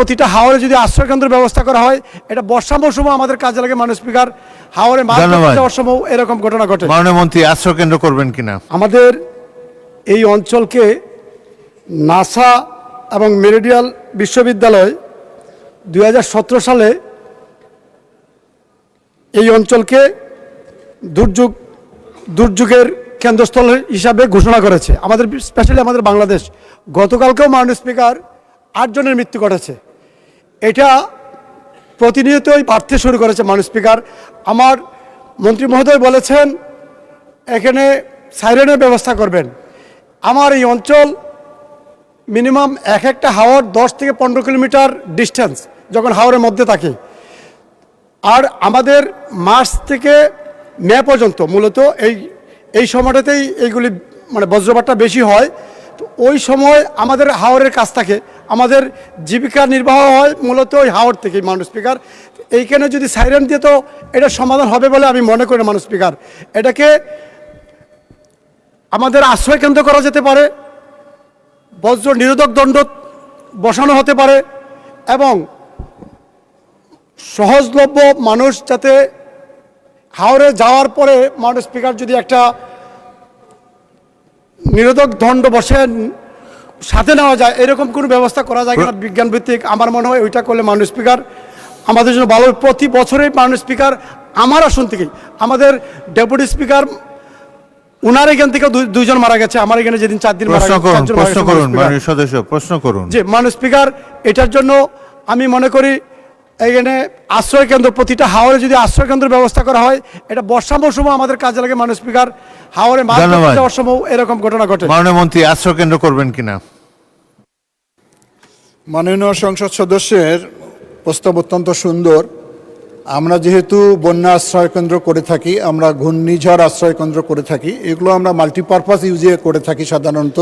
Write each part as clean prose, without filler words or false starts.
প্রতিটা হাওরে যদি আশ্রয় কেন্দ্রের ব্যবস্থা করা হয়, এটা বর্ষা মৌসুমে আমাদের কাজে লাগে। মাননীয় স্পিকার, হাওরে মাছ ধরতে যাওয়ার সময় এরকম ঘটনা ঘটে। মাননীয় মন্ত্রী, আশ্রয় কেন্দ্র করবেন কিনা? আমাদের এই অঞ্চলকে নাসা এবং মেরিডিয়াল বিশ্ববিদ্যালয় 2017 সালে এই অঞ্চলকে দুর্যোগের কেন্দ্রস্থল হিসাবে ঘোষণা করেছে। আমাদের স্পেশালি আমাদের বাংলাদেশ। গতকালকেও মাননীয় স্পিকার 8 জনের মৃত্যু ঘটেছে। এটা প্রতিনিয়তই বাড়তে শুরু করেছে। মাননীয় স্পিকার, আমার মন্ত্রী মহোদয় বলেছেন এখানে সাইরেনের ব্যবস্থা করবেন। আমার এই অঞ্চল মিনিমাম একটা হাওর 10 থেকে 15 কিলোমিটার ডিস্টেন্স যখন হাওরের মধ্যে থাকে। আর আমাদের মার্চ থেকে মে পর্যন্ত মূলত এই সময়টাতেই এইগুলি মানে বজ্রপাতটা বেশি হয়। তো ওই সময় আমাদের হাওরের কাছ থাকে, আমাদের জীবিকা নির্বাহ হয় মূলত ওই হাওর থেকে। মাননীয় স্পিকার, এইখানে যদি সাইরেন দিয়ে তো এটা সমাধান হবে বলে আমি মনে করি না। মাননীয় স্পিকার, এটাকে আমাদের আশ্রয় কেন্দ্র করা যেতে পারে, বজ্র নিরোধক দণ্ড বসানো হতে পারে এবং সহজলভ্য মানুষ যাতে হাওরে যাওয়ার পরে মাননীয় স্পিকার যদি একটা নিরোধক দণ্ড বসেন সাথে নেওয়া যায়, এরকম কোনো ব্যবস্থা করা যায় কিনা বিজ্ঞান ভিত্তিক, আমার মনে হয় ওইটা করলে মাননীয় স্পিকার আমাদের জন্য ভালো। প্রতি বছরেই মাননীয় স্পিকার আমার আসন থেকেই আমাদের ডেপুটি স্পিকার উনার এখান থেকে দুইজন মারা গেছে। আমার এখানে যেদিন 4 দিন মারা গেছে। প্রশ্ন করুন। জি মাননীয় স্পিকার, এটার জন্য আমি মনে করি এখানে আশ্রয় কেন্দ্র, প্রতিটা হাওরে যদি আশ্রয় কেন্দ্রের ব্যবস্থা করা হয়, এটা বর্ষা মৌসুমে আমাদের কাজে লাগে। মাননীয় স্পিকার, হাওরে মাছ ধরতে যাওয়ার সময় এরকম ঘটনা ঘটে। মাননীয় মন্ত্রী, আশ্রয় কেন্দ্র করবেন কিনা? মাননীয় সংসদ সদস্যের প্রস্তাব অত্যন্ত সুন্দর। আমরা যেহেতু বন্যা আশ্রয় কেন্দ্র করে থাকি, আমরা ঘূর্ণিঝড় আশ্রয় কেন্দ্র করে থাকি, এগুলো আমরা মাল্টিপারপাস ইউজে করে থাকি। সাধারণত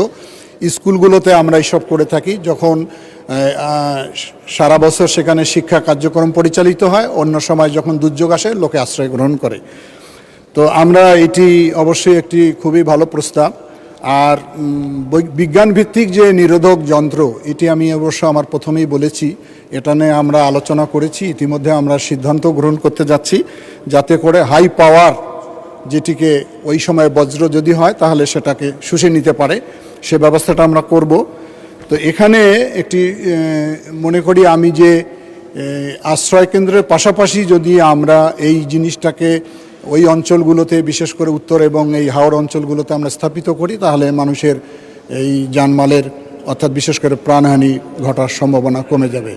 স্কুলগুলোতে আমরা এইসব করে থাকি, যখন সারা বছর সেখানে শিক্ষা কার্যক্রম পরিচালিত হয়, অন্য সময় যখন দুর্যোগ আসে লোকে আশ্রয় গ্রহণ করে। তো আমরা এটি অবশ্যই একটি খুবই ভালো প্রস্তাব। আর বিজ্ঞান ভিত্তিক যে নিরোধক যন্ত্র, এটি আমি অবশ্য আমার প্রথমেই বলেছি, এটা নিয়ে আমরা আলোচনা করেছি। ইতিমধ্যে আমরা সিদ্ধান্ত গ্রহণ করতে যাচ্ছি যাতে করে হাই পাওয়ার, যেটিকে ওই সময় বজ্র যদি হয় তাহলে সেটাকে শুষে নিতে পারে, সে ব্যবস্থাটা আমরা করব। তো এখানে একটি মনে করি আমি যে আশ্রয় কেন্দ্রের পাশাপাশি যদি আমরা এই জিনিসটাকে ওই অঞ্চলগুলোতে, বিশেষ করে উত্তর এবং এই হাওড় অঞ্চলগুলোতে আমরা স্থাপিত করি, তাহলে মানুষের এই জানমালের অর্থাৎ বিশেষ করে প্রাণহানি ঘটার সম্ভাবনা কমে যাবে।